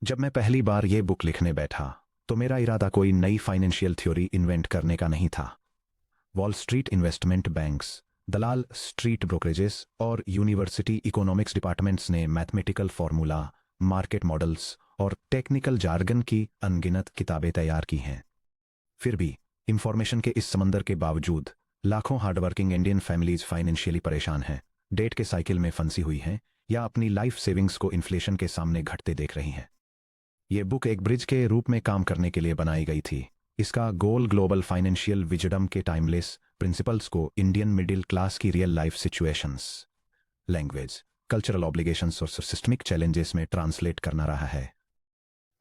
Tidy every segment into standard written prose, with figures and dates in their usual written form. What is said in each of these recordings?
जब मैं पहली बार ये बुक लिखने बैठा तो मेरा इरादा कोई नई फाइनेंशियल थ्योरी इन्वेंट करने का नहीं था। वॉल स्ट्रीट इन्वेस्टमेंट बैंक्स, दलाल स्ट्रीट ब्रोकरेजेस और यूनिवर्सिटी इकोनॉमिक्स डिपार्टमेंट्स ने मैथमेटिकल फार्मूला, मार्केट मॉडल्स और टेक्निकल जार्गन की अनगिनत किताबें तैयार की हैं। फिर भी इंफॉर्मेशन के इस समंदर के बावजूद लाखों हार्डवर्किंग इंडियन फैमिलीज फाइनेंशियली परेशान हैं, डेट के साइकिल में फंसी हुई हैं या अपनी लाइफ सेविंग्स को इन्फ्लेशन के सामने घटते देख रही हैं। ये बुक एक ब्रिज के रूप में काम करने के लिए बनाई गई थी। इसका गोल ग्लोबल फाइनेंशियल विजडम के टाइमलेस प्रिंसिपल्स को इंडियन मिडिल क्लास की real life situations, language, cultural obligations और सिस्टमिक चैलेंजेस में ट्रांसलेट करना रहा है।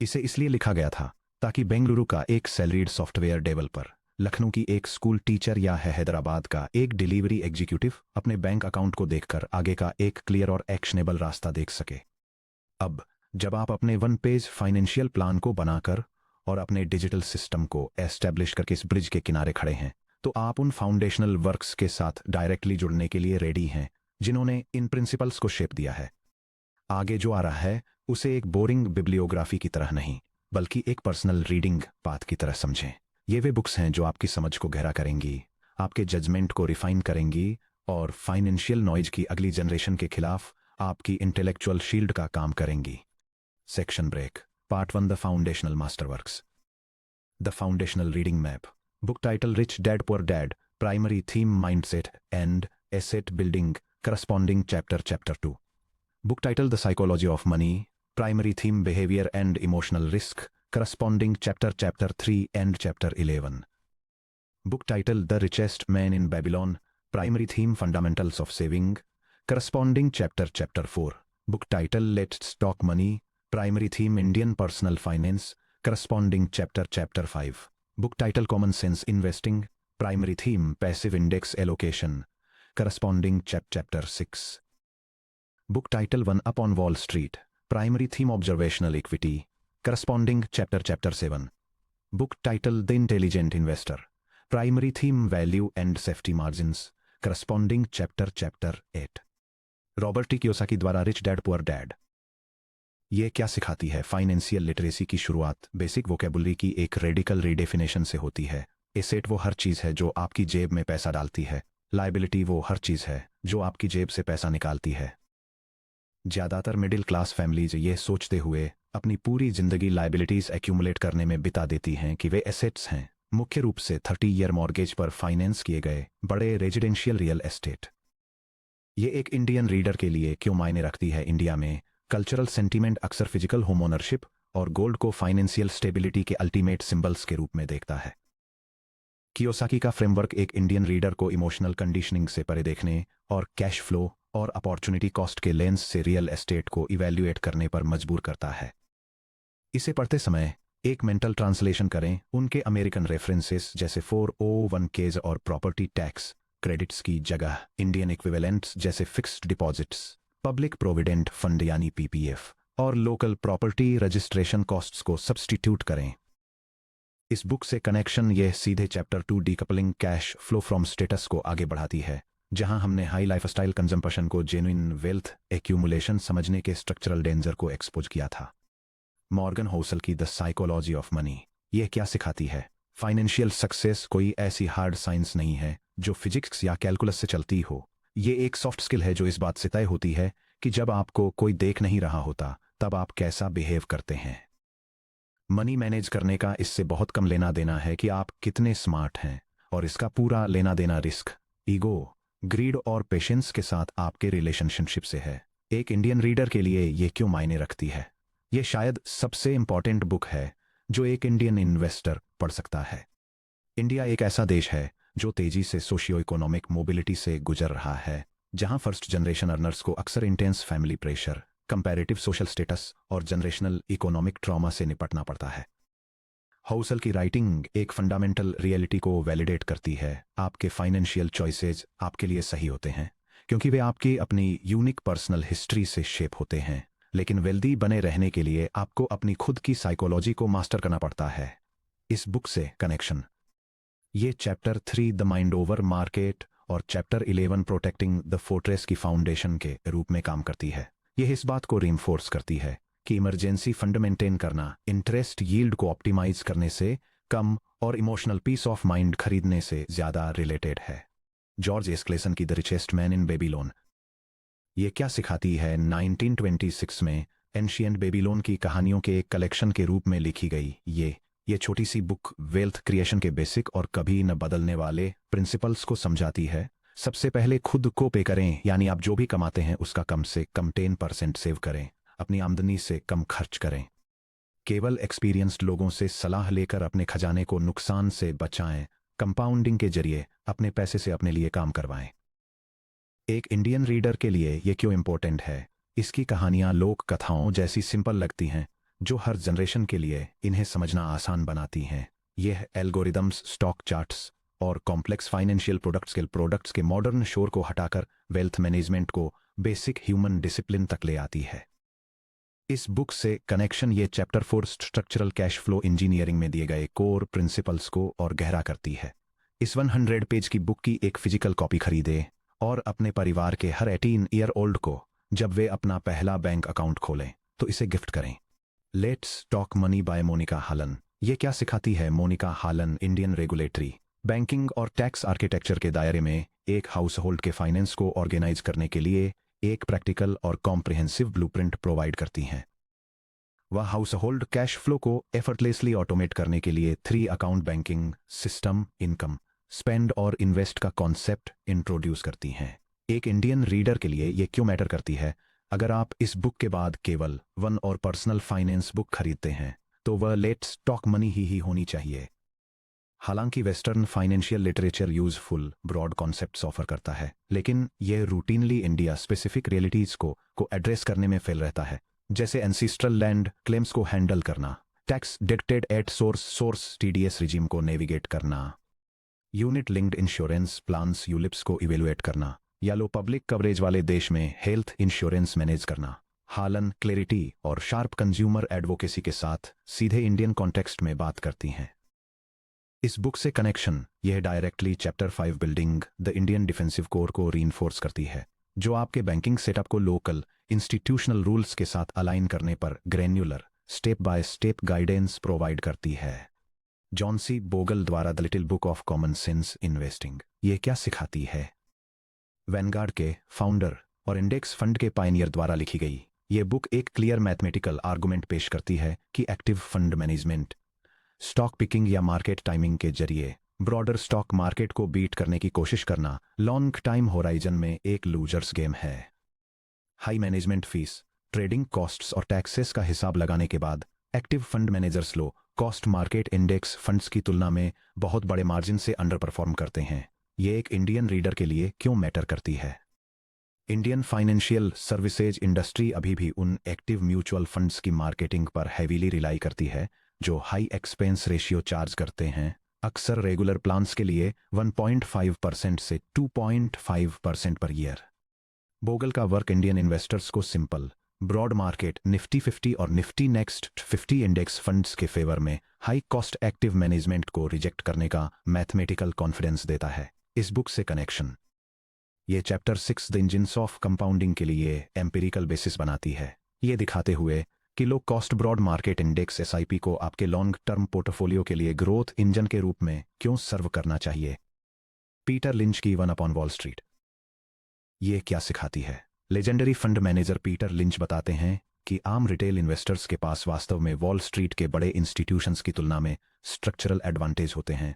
इसे इसलिए लिखा गया था ताकि बेंगलुरु का एक सैलरीड सॉफ्टवेयर डेवलपर, लखनऊ की एक स्कूल टीचर या हैदराबाद का एक डिलीवरी एग्जीक्यूटिव अपने बैंक अकाउंट को देखकर आगे का एक क्लियर और एक्शनेबल रास्ता देख सके। अब जब आप अपने वन पेज फाइनेंशियल प्लान को बनाकर और अपने डिजिटल सिस्टम को एस्टैब्लिश करके इस ब्रिज के किनारे खड़े हैं, तो आप उन फाउंडेशनल वर्क्स के साथ डायरेक्टली जुड़ने के लिए रेडी हैं जिन्होंने इन प्रिंसिपल्स को शेप दिया है। आगे जो आ रहा है उसे एक बोरिंग बिब्लियोग्राफी की तरह नहीं, बल्कि एक पर्सनल रीडिंग पाथ की तरह समझें। ये वे बुक्स हैं जो आपकी समझ को गहरा करेंगी, आपके जजमेंट को रिफाइन करेंगी और फाइनेंशियल नॉइज की अगली जनरेशन के खिलाफ आपकी इंटेलेक्चुअल शील्ड का काम करेंगी। Section break. Part 1, the foundational masterworks. The foundational reading map. Book title rich dad poor dad, primary theme mindset and asset building, corresponding chapter 2। Book title the psychology of money, primary theme behaviour and emotional risk, corresponding chapter 3 and chapter 11। Book title the richest man in Babylon, primary theme fundamentals of saving, corresponding chapter 4। Book title let's talk money, primary theme Indian personal finance, corresponding chapter 5। Book title common sense investing, primary theme passive index allocation, corresponding chapter 6। Book title one up on wall street, primary theme observational equity, corresponding chapter 7। Book title the intelligent investor, primary theme value and safety margins, corresponding chapter 8। Robert T Kiyosaki द्वारा rich dad poor dad. ये क्या सिखाती है? Financial literacy की शुरुआत basic vocabulary की एक radical redefinition से होती है। एसेट वो हर चीज़ है जो आपकी जेब में पैसा डालती है, लायबिलिटी वो हर चीज़ है जो आपकी जेब से पैसा निकालती है। ज़्यादातर मिडिल क्लास फैमिलीज ये सोचते हुए अपनी पूरी जिंदगी लायबिलिटीज एक्यूमुलेट करने में बिता देती हैं कि वे एसेट्स हैं, मुख्य रूप से 30 ईयर मॉर्गेज पर फाइनेंस किए गए बड़े रेजिडेंशियल रियल एस्टेट। ये एक इंडियन रीडर के लिए क्यों मायने रखती है? इंडिया में कल्चरल सेंटीमेंट अक्सर फिजिकल होम ओनरशिप और गोल्ड को फाइनेंशियल स्टेबिलिटी के अल्टीमेट सिंबल्स के रूप में देखता है। कियोसाकी का फ्रेमवर्क एक इंडियन रीडर को इमोशनल कंडीशनिंग से परे देखने और कैश फ्लो और अपॉर्चुनिटी कॉस्ट के लेंस से रियल एस्टेट को इवैल्यूएट करने पर मजबूर करता है। इसे पढ़ते समय एक मेंटल ट्रांसलेशन करें उनके अमेरिकन रेफरेंसेस जैसे 401Ks और प्रॉपर्टी टैक्स क्रेडिट्स की जगह इंडियन इक्विवेलेंट्स जैसे fixed deposits, public provident fund यानी पीपीएफ और लोकल प्रॉपर्टी रजिस्ट्रेशन कॉस्ट्स को सब्स्टिट्यूट करें। इस बुक से कनेक्शन यह सीधे chapter 2 decoupling cash flow from status को आगे बढ़ाती है, जहां हमने हाई लाइफस्टाइल कंजम्पशन को जेन्युइन वेल्थ एक्यूमुलेशन समझने के स्ट्रक्चरल डेंजर को एक्सपोज किया था। मॉर्गन होसल की द साइकोलॉजी ऑफ मनी यह क्या सिखाती है? फाइनेंशियल सक्सेस कोई ऐसी हार्ड साइंस नहीं है जो फिजिक्स या कैलकुलस से चलती हो। ये एक सॉफ्ट स्किल है जो इस बात से तय होती है कि जब आपको कोई देख नहीं रहा होता तब आप कैसा बिहेव करते हैं। मनी मैनेज करने का इससे बहुत कम लेना देना है कि आप कितने स्मार्ट हैं, और इसका पूरा लेना देना रिस्क, ईगो, ग्रीड और पेशेंस के साथ आपके रिलेशनशिप से है। एक इंडियन रीडर के लिए ये क्यों मायने रखती है? ये शायद सबसे इंपॉर्टेंट बुक है जो एक इंडियन इन्वेस्टर पढ़ सकता है। इंडिया एक ऐसा देश है जो तेजी से सोशियो इकोनॉमिक मोबिलिटी से गुजर रहा है, जहां फर्स्ट जनरेशन अर्नर्स को अक्सर intense family pressure, comparative social status और जनरेशनल इकोनॉमिक ट्रॉमा से निपटना पड़ता है। हाउसल की राइटिंग एक फंडामेंटल रियलिटी को वैलिडेट करती है। आपके फाइनेंशियल चॉइसेज आपके लिए सही होते हैं क्योंकि वे आपकी अपनी यूनिक पर्सनल हिस्ट्री से शेप होते हैं, लेकिन वेल्दी बने रहने के लिए आपको अपनी खुद की साइकोलॉजी को मास्टर करना पड़ता है। इस बुक से कनेक्शन ये chapter 3 the mind over market और चैप्टर 11 प्रोटेक्टिंग द फोर्ट्रेस की फाउंडेशन के रूप में काम करती है। यह इस बात को रीइंफोर्स करती है कि इमरजेंसी फंड मेंटेन करना इंटरेस्ट यील्ड को ऑप्टिमाइज करने से कम और इमोशनल पीस ऑफ माइंड खरीदने से ज्यादा रिलेटेड है। जॉर्ज एस्क्लेसन की the richest man in Babylon. ये क्या सिखाती है 1926 में एंशिएंट बेबीलोन की कहानियों के एक कलेक्शन के रूप में लिखी गई ये छोटी सी बुक वेल्थ क्रिएशन के बेसिक और कभी न बदलने वाले प्रिंसिपल्स को समझाती है। सबसे पहले खुद को पे करें, यानी आप जो भी कमाते हैं उसका कम से कम 10% सेव करें। अपनी आमदनी से कम खर्च करें। केवल एक्सपीरियंस्ड लोगों से सलाह लेकर अपने खजाने को नुकसान से बचाएं। कंपाउंडिंग के जरिए अपने पैसे से अपने लिए काम करवाएं। एक इंडियन रीडर के लिए ये क्यों इंपॉर्टेंट है? इसकी कहानियां लोक कथाओं जैसी सिंपल लगती हैं, जो हर जनरेशन के लिए इन्हें समझना आसान बनाती हैं। यह एल्गोरिदम्स, स्टॉक चार्ट्स और कॉम्प्लेक्स फाइनेंशियल प्रोडक्ट्स के मॉडर्न शोर को हटाकर वेल्थ मैनेजमेंट को बेसिक ह्यूमन डिसिप्लिन तक ले आती है। इस बुक से कनेक्शन ये chapter 4 structural cash flow engineering में दिए गए कोर प्रिंसिपल्स को और गहरा करती है। इस 100 पेज की बुक की एक फिजिकल कॉपी खरीदे और अपने परिवार के हर 18 ईयर ओल्ड को जब वे अपना पहला बैंक अकाउंट खोलें तो इसे गिफ्ट करें। Let's talk money by Monika Halan. ये क्या सिखाती है? Monika Halan Indian regulatory, banking और टैक्स आर्किटेक्चर के दायरे में एक हाउस होल्ड के फाइनेंस को ऑर्गेनाइज करने के लिए एक प्रैक्टिकल और कॉम्प्रिहेंसिव ब्लूप्रिंट प्रोवाइड करती हैं। वह हाउस होल्ड कैश फ्लो को एफर्टलेसली ऑटोमेट करने के लिए 3 account banking system, income, spend और इन्वेस्ट का कॉन्सेप्ट इंट्रोड्यूस करती हैं। एक इंडियन रीडर के लिए ये क्यों मैटर करती है? अगर आप इस बुक के बाद केवल वन और पर्सनल फाइनेंस बुक खरीदते हैं तो वह लेट्स टॉक मनी ही होनी चाहिए। हालांकि western financial literature useful broad concepts offer करता है, लेकिन यह रूटीनली इंडिया स्पेसिफिक रियलिटीज को एड्रेस करने में फेल रहता है, जैसे एंसीस्ट्रल लैंड क्लेम्स को हैंडल करना, tax deducted at source TDS regime को नेविगेट करना, unit linked insurance plans ULIPs को इवेलुएट करना, या लो पब्लिक कवरेज वाले देश में हेल्थ इंश्योरेंस मैनेज करना। हालन क्लैरिटी और शार्प कंज्यूमर एडवोकेसी के साथ सीधे इंडियन कॉन्टेक्स्ट में बात करती हैं। इस बुक से कनेक्शन यह directly chapter 5 building the Indian defensive core को रीइंफोर्स करती है, जो आपके बैंकिंग सेटअप को लोकल इंस्टीट्यूशनल रूल्स के साथ अलाइन करने पर granular step by step guidance provide करती है। जॉन सी बोगल द्वारा the little book of common sense investing ये क्या सिखाती है? वैनगार्ड के फाउंडर और इंडेक्स फंड के पायनियर द्वारा लिखी गई ये बुक एक क्लियर मैथमेटिकल आर्गुमेंट पेश करती है कि active fund management stock picking या मार्केट टाइमिंग के जरिए ब्रॉडर स्टॉक मार्केट को बीट करने की कोशिश करना लॉन्ग टाइम होराइजन में एक लूजर्स गेम है। High management fees, trading costs और टैक्सेस का हिसाब लगाने के बाद active fund managers low cost market index funds की तुलना में बहुत बड़े मार्जिन से अंडर परफॉर्म करते हैं। ये एक इंडियन रीडर के लिए क्यों मैटर करती है? इंडियन फाइनेंशियल सर्विसेज इंडस्ट्री अभी भी उन एक्टिव म्यूचुअल फंड्स की मार्केटिंग पर हैवीली रिलाई करती है जो हाई एक्सपेंस रेशियो चार्ज करते हैं, अक्सर रेगुलर प्लान्स के लिए 1.5% से 2.5% पर ईयर। बोगल का वर्क इंडियन इन्वेस्टर्स को सिंपल ब्रॉड मार्केट निफ्टी 50 और निफ्टी नेक्स्ट 50 इंडेक्स फंड्स के फेवर में हाई कॉस्ट एक्टिव मैनेजमेंट को रिजेक्ट करने का मैथमेटिकल कॉन्फिडेंस देता है। इस बुक से कनेक्शन ये chapter 6 the engines of compounding के लिए एम्पिरिकल बेसिस बनाती है, ये दिखाते हुए कि low cost broad market index SIP को आपके लॉन्ग टर्म पोर्टफोलियो के लिए ग्रोथ इंजन के रूप में क्यों सर्व करना चाहिए। पीटर लिंच की वन अपॉन वॉल स्ट्रीट ये क्या सिखाती है? Legendary fund manager Peter lynch बताते हैं कि आम रिटेल इन्वेस्टर्स के पास वास्तव में वॉल स्ट्रीट के बड़े इंस्टीट्यूशंस की तुलना में स्ट्रक्चरल एडवांटेज होते हैं।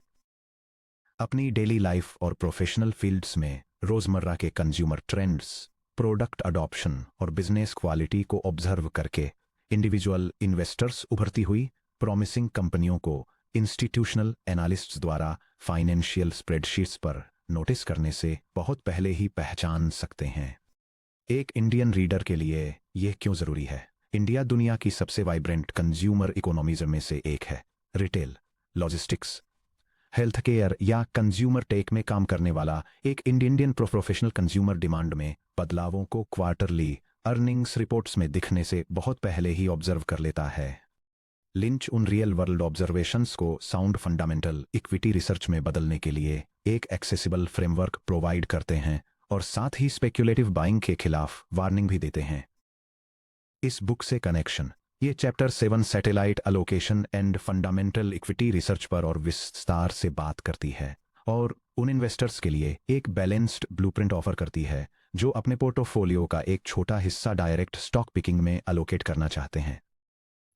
अपनी डेली लाइफ और प्रोफेशनल फील्ड्स में रोजमर्रा के कंज्यूमर ट्रेंड्स, प्रोडक्ट अडॉप्शन और बिजनेस क्वालिटी को ऑब्जर्व करके इंडिविजुअल इन्वेस्टर्स उभरती हुई प्रॉमिसिंग कंपनियों को इंस्टीट्यूशनल एनालिस्ट्स द्वारा फाइनेंशियल स्प्रेडशीट्स पर नोटिस करने से बहुत पहले ही पहचान सकते हैं। एक इंडियन रीडर के लिए यह क्यों जरूरी है? इंडिया दुनिया की सबसे वाइब्रेंट कंज्यूमर इकोनॉमीज में से एक है। रिटेल, लॉजिस्टिक्स, हेल्थ केयर या कंज्यूमर टेक में काम करने वाला एक इंडियन प्रोफेशनल कंज्यूमर डिमांड में बदलावों को क्वार्टरली अर्निंग्स रिपोर्ट्स में दिखने से बहुत पहले ही ऑब्जर्व कर लेता है। लिंच उन रियल वर्ल्ड ऑब्जर्वेशंस को साउंड फंडामेंटल इक्विटी रिसर्च में बदलने के लिए एक एक्सेसिबल फ्रेमवर्क प्रोवाइड करते हैं और साथ ही स्पेक्युलेटिव बाइंग के खिलाफ वार्निंग भी देते हैं। इस बुक से कनेक्शन ये chapter 7 satellite allocation and fundamental equity research पर और विस्तार से बात करती है और उन इन्वेस्टर्स के लिए एक बैलेंस्ड ब्लूप्रिंट ऑफर करती है जो अपने पोर्टफोलियो का एक छोटा हिस्सा डायरेक्ट स्टॉक पिकिंग में अलोकेट करना चाहते हैं।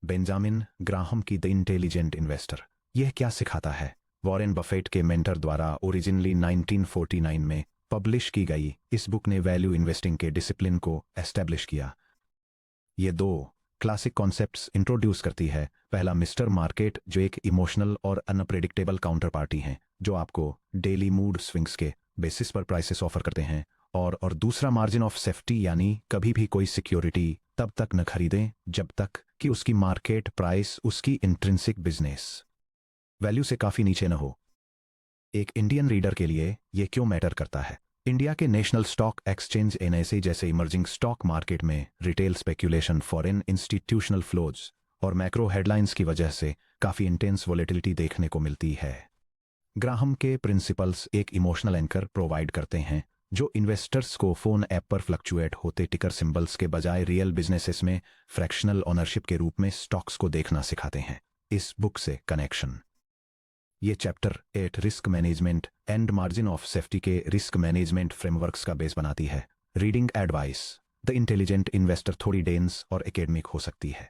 बेंजामिन ग्राहम की द इंटेलिजेंट इन्वेस्टर यह क्या सिखाता है? वॉरेन बफेट के मेंटर द्वारा ओरिजिनली 1949 में पब्लिश की गई इस बुक ने वैल्यू इन्वेस्टिंग के डिसिप्लिन को एस्टेब्लिश किया। ये दो क्लासिक कॉन्सेप्ट्स इंट्रोड्यूस करती है। पहला, मिस्टर मार्केट, जो एक इमोशनल और अनप्रेडिक्टेबल काउंटर पार्टी हैं जो आपको डेली मूड स्विंग्स के बेसिस पर प्राइसेस ऑफर करते हैं, और दूसरा, मार्जिन ऑफ सेफ्टी, यानी कभी भी कोई सिक्योरिटी तब तक न खरीदें जब तक कि उसकी मार्केट प्राइस उसकी इंट्रिंसिक बिजनेस वैल्यू से काफी नीचे न हो। एक इंडियन रीडर के लिए यह क्यों मैटर करता है? इंडिया के नेशनल स्टॉक एक्सचेंज एनएसई जैसे इमर्जिंग स्टॉक मार्केट में retail speculation, foreign institutional flows और मैक्रो हेडलाइंस की वजह से काफी इंटेंस वोलेटिलिटी देखने को मिलती है। ग्राहम के प्रिंसिपल्स एक इमोशनल एंकर प्रोवाइड करते हैं जो इन्वेस्टर्स को फोन ऐप पर फ्लक्चुएट होते टिकर सिंबल्स के बजाय रियल बिजनेसेस में फ्रैक्शनल ओनरशिप के रूप में स्टॉक्स को देखना सिखाते हैं। इस बुक से कनेक्शन। ये chapter 8 risk management and margin of safety के रिस्क मैनेजमेंट फ्रेमवर्क्स का बेस बनाती है। Reading advice: the intelligent investor थोड़ी डेंस और एकेडमिक हो सकती है।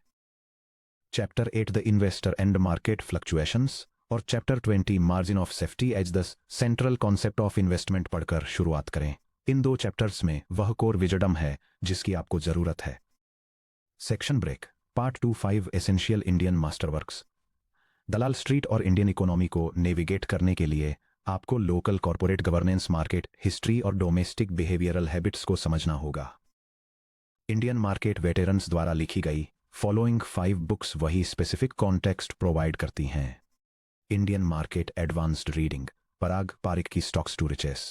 Chapter 8 the investor and market fluctuations और chapter 20 margin of safety as the central concept of investment पढ़कर शुरुआत करें। इन दो चैप्टर्स में वह कोर विजडम है जिसकी आपको जरूरत है। Section break. Part 25 essential Indian masterworks. Dalal street और इंडियन इकोनॉमी को नेविगेट करने के लिए आपको local corporate governance, market history और डोमेस्टिक बिहेवियरल हैबिट्स को समझना होगा। इंडियन मार्केट वेटरन्स द्वारा लिखी गई फॉलोइंग 5 बुक्स वही स्पेसिफिक कॉन्टेक्स्ट प्रोवाइड करती हैं। Indian market advanced reading: Parag Parikh की stocks to riches,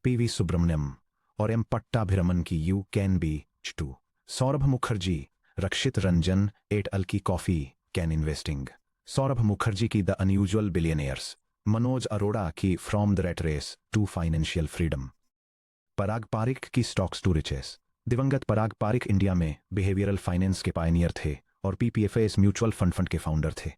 PV Subramanyam और एम पट्टाभिरमन की you can be too, Saurabh Mukherjee, Rakshit Ranjan et al की coffee can investing, Saurabh Mukherjea की the unusual billionaires, Manoj Arora की from the rat race to financial freedom, Parag Parikh की stocks to riches. दिवंगत Parag Parikh India में behavioural finance के पायनियर थे और पीपीएफएस म्यूचुअल फंड के फाउंडर थे।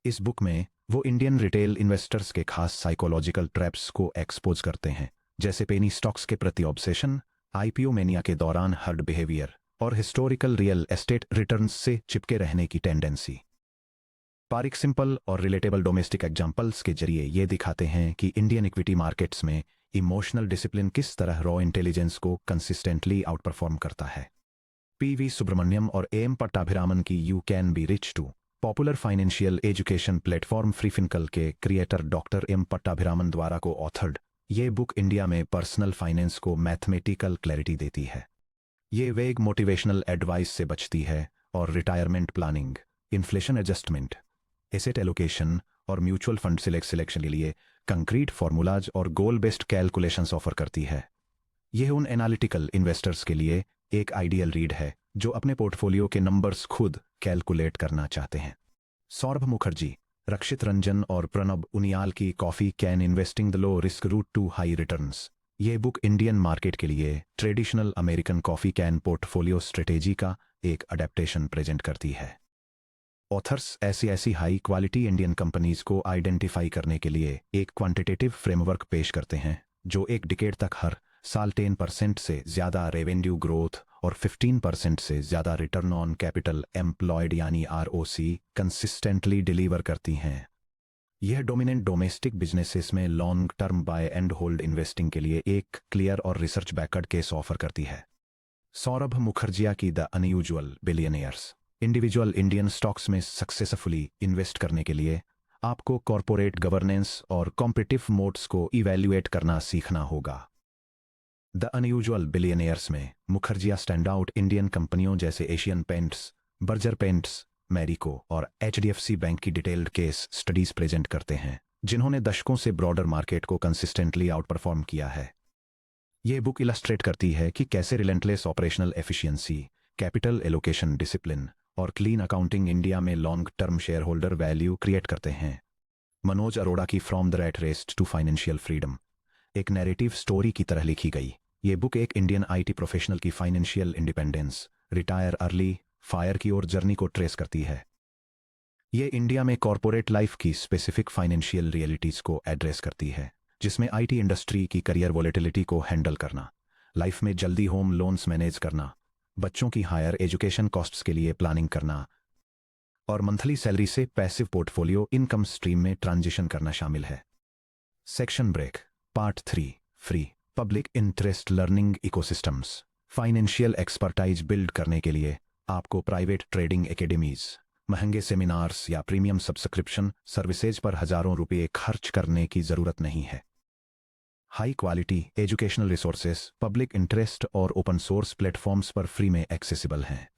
इस बुक में वो इंडियन रिटेल इन्वेस्टर्स के खास साइकोलॉजिकल ट्रैप्स को एक्सपोज करते हैं, जैसे पेनी स्टॉक्स के प्रति ऑब्सेशन, आईपीओ मेनिया के दौरान हर्ड बिहेवियर और हिस्टोरिकल रियल एस्टेट रिटर्न्स से चिपके रहने की टेंडेंसी। पारिक सिंपल और रिलेटेबल डोमेस्टिक एग्जाम्पल्स के जरिए ये दिखाते हैं कि इंडियन इक्विटी मार्केट्स में इमोशनल डिसिप्लिन किस तरह रॉ इंटेलिजेंस को कंसिस्टेंटली आउट परफॉर्म करता है। पीवी सुब्रमण्यम और एम पट्टाभिरामन की you can be rich too, popular financial education platform freefincal के क्रिएटर डॉक्टर एम पट्टाभिरामन द्वारा को ऑथर्ड ये बुक इंडिया में पर्सनल फाइनेंस को मैथमेटिकल क्लैरिटी देती है। ये वेग मोटिवेशनल एडवाइस से बचती है और retirement planning, inflation adjustment, asset allocation और म्यूचुअल फंड सिलेक्शन के लिए कंक्रीट फॉर्मूलाज और गोल बेस्ड कैलकुलेशंस ऑफर करती है। यह उन एनालिटिकल इन्वेस्टर्स के लिए एक आइडियल रीड है जो अपने पोर्टफोलियो के नंबर्स खुद कैलकुलेट करना चाहते हैं। सौरभ मुखर्जी, रक्षित रंजन और प्रणब उनियाल की coffee can investing the low risk route to high returns. ये बुक इंडियन मार्केट के लिए traditional American coffee can portfolio strategy का एक अडेप्टेशन प्रेजेंट करती है। ऑथर्स ऐसी हाई क्वालिटी इंडियन कंपनीज को आइडेंटिफाई करने के लिए एक क्वांटिटेटिव फ्रेमवर्क पेश करते हैं जो एक डिकेड तक हर साल 10% से ज्यादा रेवेन्यू ग्रोथ और 15% से ज्यादा रिटर्न ऑन कैपिटल एम्प्लॉयड यानी ROC कंसिस्टेंटली डिलीवर करती हैं। यह डोमिनेंट डोमेस्टिक बिजनेसेस में long term by and hold investing के लिए एक क्लियर और रिसर्च बैकड केस ऑफर करती है। सौरभ मुखर्जिया की the unusual billionaires. Individual Indian stocks में सक्सेसफुली इन्वेस्ट करने के लिए आपको कॉर्पोरेट गवर्नेंस और कॉम्पिटिटिव मोड्स को इवैल्यूएट करना सीखना होगा। द अनयूजुअल बिलियनियर्स में मुखर्जिया स्टैंड आउट इंडियन कंपनियों जैसे Asian Paints, Berger Paints, Marico और HDFC बैंक की डिटेल्ड केस स्टडीज प्रेजेंट करते हैं जिन्होंने दशकों से ब्रॉडर मार्केट को कंसिस्टेंटली आउट परफॉर्म किया है। यह बुक इलस्ट्रेट करती है कि कैसे relentless operational efficiency, capital allocation discipline और क्लीन अकाउंटिंग इंडिया में long term shareholder value create करते हैं। मनोज अरोड़ा की from the rat race to financial freedom एक नैरेटिव स्टोरी की तरह लिखी गई। ये बुक एक इंडियन IT प्रोफेशनल की financial independence, retire early, fire की ओर जर्नी को ट्रेस करती है। ये इंडिया में कॉरपोरेट लाइफ की स्पेसिफिक फाइनेंशियल रियलिटीज को एड्रेस करती है, जिसमें आईटी इंडस्ट्री की करियर वोलेटिलिटी को हैंडल करना, लाइफ में जल्दी होम लोन्स मैनेज करना, बच्चों की हायर एजुकेशन कॉस्ट्स के लिए प्लानिंग करना और मंथली सैलरी से पैसिव पोर्टफोलियो इनकम स्ट्रीम में ट्रांजिशन करना शामिल है। Section break part 3 free public interest learning ecosystems. Financial expertise build करने के लिए आपको प्राइवेट ट्रेडिंग एकेडमीज, महंगे सेमिनार्स या प्रीमियम सब्सक्रिप्शन सर्विसेज पर हजारों रुपये खर्च करने की जरूरत नहीं है। High quality educational resources public interest और ओपन सोर्स प्लेटफॉर्म्स पर फ्री में एक्सेसिबल हैं।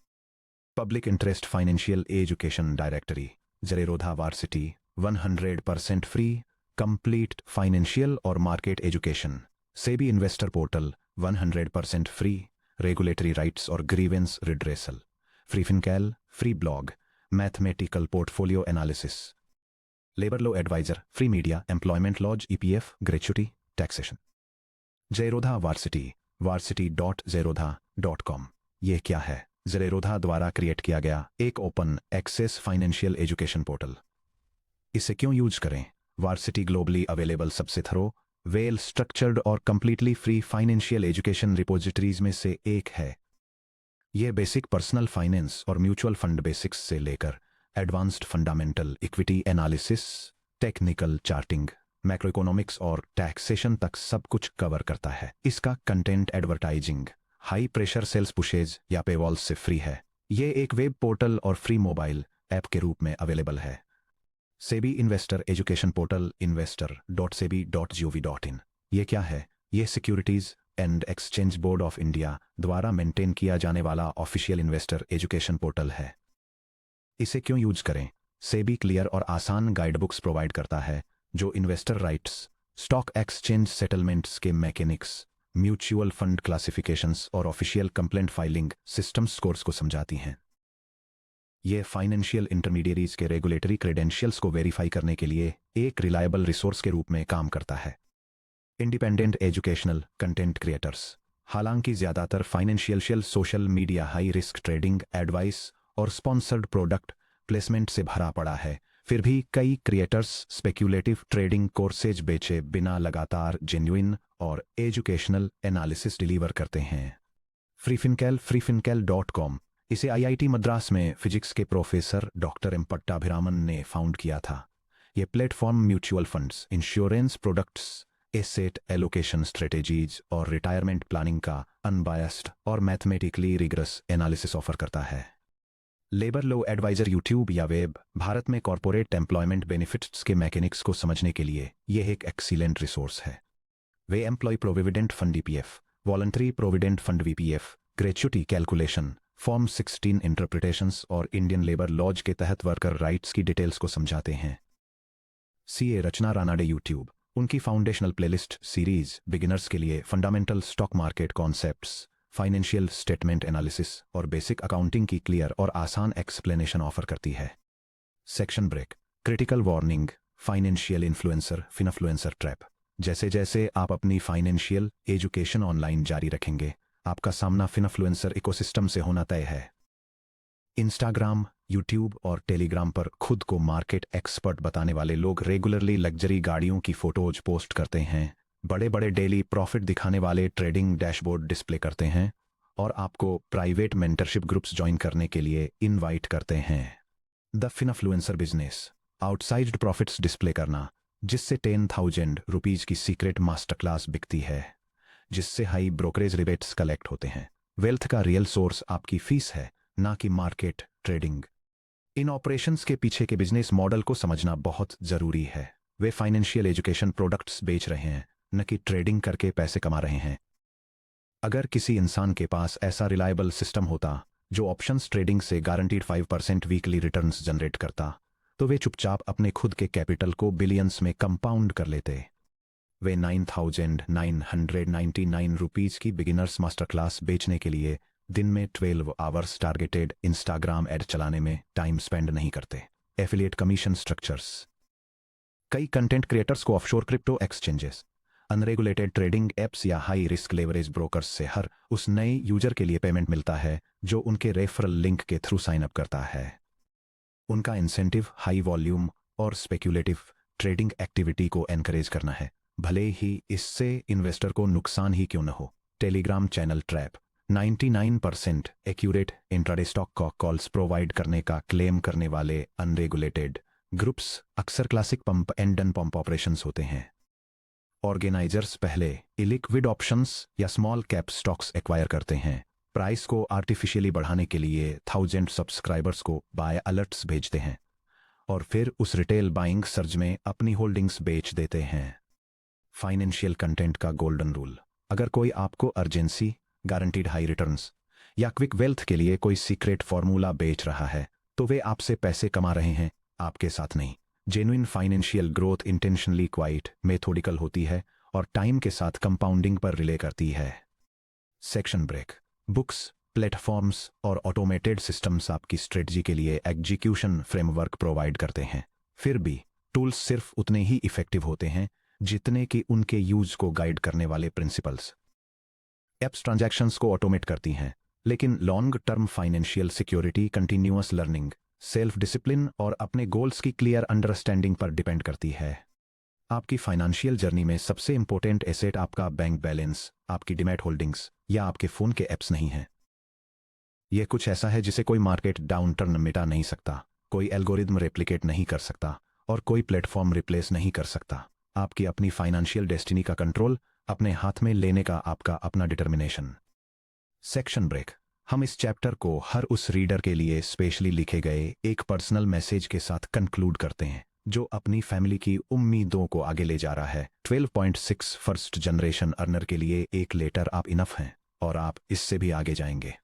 Public interest financial education directory, Zerodha varsity 100% free complete financial और market education. SEBI investor portal 100% free regulatory rights और grievance redressal. Free Fincal free blog mathematical portfolio analysis. Labour law adviser free media employment laws EPF gratuity taxation. Zerodha varsity varsity.zerodha.com। ये क्या है? ज़ेरोधा द्वारा create किया गया एक open access financial education portal. इसे क्यों यूज करें? वार्सिटी ग्लोबली अवेलेबल सबसे थरो, वेल स्ट्रक्चर्ड और completely free financial education repositories में से एक है। यह बेसिक पर्सनल फाइनेंस और म्यूचुअल फंड बेसिक्स से लेकर advanced fundamental equity analysis, technical charting, macroeconomics और टैक्सेशन तक सब कुछ कवर करता है। इसका content advertising, high pressure sales pushes या पेवॉल्स से फ्री है। ये एक वेब पोर्टल और फ्री मोबाइल ऐप के रूप में अवेलेबल है। SEBI investor education portal investor.sebi.gov.in। ये क्या है? ये securities and exchange board of India द्वारा मेंटेन किया जाने वाला ऑफिशियल इन्वेस्टर एजुकेशन पोर्टल है। इसे क्यों यूज करें? सेबी क्लियर और आसान गाइडबुक्स प्रोवाइड करता है जो investor rights, stock exchange settlements के मैकेनिक्स, म्यूचुअल फंड क्लासिफिकेशंस और official complaint filing system scores को समझाती हैं। यह फाइनेंशियल इंटरमीडियरीज के रेगुलेटरी क्रेडेंशियल्स को वेरीफाई करने के लिए एक रिलायबल रिसोर्स के रूप में काम करता है। Independent educational content creators. हालांकि ज्यादातर financial social media high risk trading advice और स्पॉन्सर्ड प्रोडक्ट प्लेसमेंट से भरा पड़ा है, फिर भी कई क्रिएटर्स स्पेक्यूलेटिव ट्रेडिंग कोर्सेज बेचे बिना लगातार जेन्युइन और एजुकेशनल एनालिसिस डिलीवर करते हैं। freefincal.com। इसे आईआईटी मद्रास में फिजिक्स के प्रोफेसर डॉक्टर एम पट्टाभिरामन ने फाउंड किया था। यह platform mutual funds, insurance products, asset allocation strategies और रिटायरमेंट प्लानिंग का अनबायस्ड और मैथमेटिकली रिगरस एनालिसिस ऑफर करता है। लेबर लॉ एडवाइजर यूट्यूब या वेब। भारत में कॉरपोरेट एम्प्लॉयमेंट बेनिफिट्स के मैकेनिक्स को समझने के लिए यह एक एक्सीलेंट रिसोर्स है। वे employ provident fund EPF, voluntary provident fund VPF, gratuity calculation, form 16 interpretations और इंडियन लेबर लॉज के तहत वर्कर राइट्स की डिटेल्स को समझाते हैं। CA Rachna Ranade YouTube. उनकी फाउंडेशनल प्लेलिस्ट सीरीज बिगिनर्स के लिए fundamental stock market concepts, financial statement analysis और बेसिक अकाउंटिंग की क्लियर और आसान एक्सप्लेनेशन ऑफर करती है। Section break critical warning financial influencer finfluencer trap. जैसे जैसे आप अपनी फाइनेंशियल एजुकेशन ऑनलाइन जारी रखेंगे, आपका सामना फिनफ्लुएंसर इकोसिस्टम से होना तय है। इंस्टाग्राम, यूट्यूब और टेलीग्राम पर खुद को मार्केट एक्सपर्ट बताने वाले लोग रेगुलरली लग्जरी गाड़ियों की फोटोज पोस्ट करते हैं, बड़े बड़े डेली प्रॉफिट दिखाने वाले ट्रेडिंग डैशबोर्ड डिस्प्ले करते हैं और आपको प्राइवेट मेंटरशिप ग्रुप्स ज्वाइन करने के लिए इनवाइट करते हैं। The finfluencer business outsized profits display करना, जिससे 10,000 रुपीज की सीक्रेट मास्टर क्लास बिकती है, जिससे हाई ब्रोकरेज रिबेट्स कलेक्ट होते हैं। वेल्थ का रियल सोर्स आपकी फीस है, ना कि मार्केट ट्रेडिंग। इन ऑपरेशंस के पीछे के बिजनेस मॉडल को समझना बहुत जरूरी है। वे फाइनेंशियल एजुकेशन प्रोडक्ट्स बेच रहे हैं, न कि ट्रेडिंग करके पैसे कमा रहे हैं। अगर किसी इंसान के पास ऐसा रिलायबल सिस्टम होता जो ऑप्शंस ट्रेडिंग से गारंटीड 5% वीकली रिटर्न्स जनरेट करता, तो वे चुपचाप अपने खुद के कैपिटल को बिलियंस में कंपाउंड कर लेते। वे 9,999 रुपीज की बिगिनर्स मास्टर क्लास बेचने के लिए दिन में 12 आवर्स टारगेटेड इंस्टाग्राम एड चलाने में टाइम स्पेंड नहीं करते। Affiliate commission structures. कई कंटेंट क्रिएटर्स को offshore crypto exchanges, unregulated trading apps या हाई रिस्क लेवरेज ब्रोकर्स से हर उस नए यूजर के लिए पेमेंट मिलता है जो उनके रेफरल लिंक के थ्रू साइन अप करता है। उनका इंसेंटिव हाई वॉल्यूम और स्पेक्यूलेटिव ट्रेडिंग एक्टिविटी को एनकरेज करना है, भले ही इससे इन्वेस्टर को नुकसान ही क्यों न हो। Telegram channel trap 99% accurate intraday stock calls provide करने का क्लेम करने वाले अनरेगुलेटेड ग्रुप्स अक्सर classic pump and done pump operations होते हैं। ऑर्गेनाइजर्स पहले इलिक्विड ऑप्शंस या स्मॉल कैप स्टॉक्स एक्वायर करते हैं, प्राइस को आर्टिफिशियली बढ़ाने के लिए 1000 सब्सक्राइबर्स को बाय अलर्ट्स भेजते हैं और फिर उस रिटेल बाइंग सर्ज में अपनी होल्डिंग्स बेच देते हैं। फाइनेंशियल कंटेंट का गोल्डन रूल। अगर कोई आपको अर्जेंसी, गारंटीड हाई रिटर्न्स या क्विक वेल्थ के लिए कोई सीक्रेट फॉर्मूला बेच रहा है तो वे आपसे पैसे कमा रहे हैं, आपके साथ नहीं। Genuine financial growth intentionally quite methodical होती है और टाइम के साथ कंपाउंडिंग पर रिले करती है। Section break. बुक्स, प्लेटफॉर्म्स और ऑटोमेटेड सिस्टम्स आपकी स्ट्रेटजी के लिए एग्जीक्यूशन फ्रेमवर्क प्रोवाइड करते हैं, फिर भी टूल्स सिर्फ उतने ही इफेक्टिव होते हैं जितने कि उनके यूज को गाइड करने वाले प्रिंसिपल्स। एप्स ट्रांजैक्शंस को ऑटोमेट करती हैं, लेकिन long term financial security continuous learning, self discipline और अपने गोल्स की क्लियर अंडरस्टैंडिंग पर डिपेंड करती है। आपकी फाइनेंशियल जर्नी में सबसे इंपॉर्टेंट एसेट आपका बैंक बैलेंस, आपकी डीमैट होल्डिंग्स या आपके फोन के एप्स नहीं हैं। यह कुछ ऐसा है जिसे कोई मार्केट डाउनटर्न मिटा नहीं सकता, कोई एल्गोरिदम रेप्लिकेट नहीं कर सकता और कोई प्लेटफॉर्म रिप्लेस नहीं कर सकता। आपकी अपनी फाइनेंशियल डेस्टिनी का कंट्रोल अपने हाथ में लेने का आपका अपना डिटर्मिनेशन। Section break. हम इस चैप्टर को हर उस रीडर के लिए स्पेशली लिखे गए एक पर्सनल मैसेज के साथ कंक्लूड करते हैं जो अपनी फैमिली की उम्मीदों को आगे ले जा रहा है। 12.6 फर्स्ट जनरेशन अर्नर के लिए एक लेटर आप इनफ हैं और आप इससे भी आगे जाएंगे।